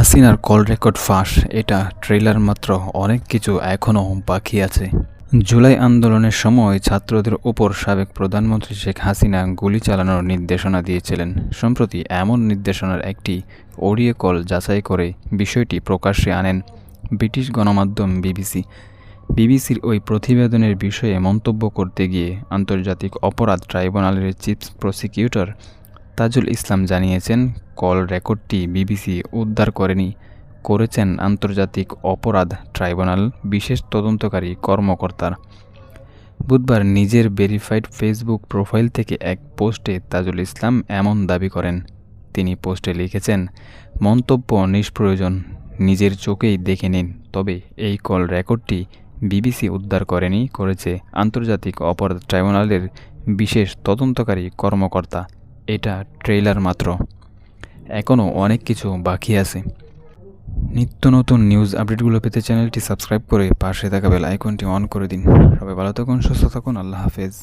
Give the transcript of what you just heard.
হাসিনার call record ফাঁস, এটা ট্রেলার মাত্র, অনেক কিছু এখনও বাকি আছে। জুলাই আন্দোলনের সময় ছাত্রদের উপর সাবেক প্রধানমন্ত্রী শেখ হাসিনা গুলি চালানোর নির্দেশনা দিয়েছিলেন। সম্প্রতি এমন নির্দেশনার একটি অডিও কল যাচাই করে বিষয়টি প্রকাশ্যে আনেন ব্রিটিশ গণমাধ্যম বিবিসি। বিবিসির ওই প্রতিবেদনের বিষয়ে মন্তব্য করতে গিয়ে আন্তর্জাতিক অপরাধ ট্রাইব্যুনালের চিফ প্রসিকিউটর তাজুল ইসলাম জানিয়েছেন, কল রেকর্ডটি বিবিসি উদ্ধার করেছেন আন্তর্জাতিক অপরাধ ট্রাইব্যুনাল বিশেষ তদন্তকারী কর্মকর্তার। বুধবার নিজের ভেরিফাইড ফেসবুক প্রোফাইল থেকে এক পোস্টে তাজুল ইসলাম এমন দাবি করেন। তিনি পোস্টে লিখেছেন, মন্তব্য নিষ্প্রয়োজন, নিজের চোখেই দেখে নিন। তবে এই কল রেকর্ডটি বিবিসি উদ্ধার করেছে আন্তর্জাতিক অপরাধ ট্রাইব্যুনালের বিশেষ তদন্তকারী কর্মকর্তা। এটা ট্রেলার মাত্র, এখনও অনেক কিছু বাকি আছে। নিত্য নতুন নিউজ আপডেটগুলো পেতে চ্যানেলটি সাবস্ক্রাইব করে পাশে থাকা বেল আইকনটি অন করে দিন। সবাই ভালো থাকুন, সুস্থ থাকুন, আল্লাহ হাফেজ।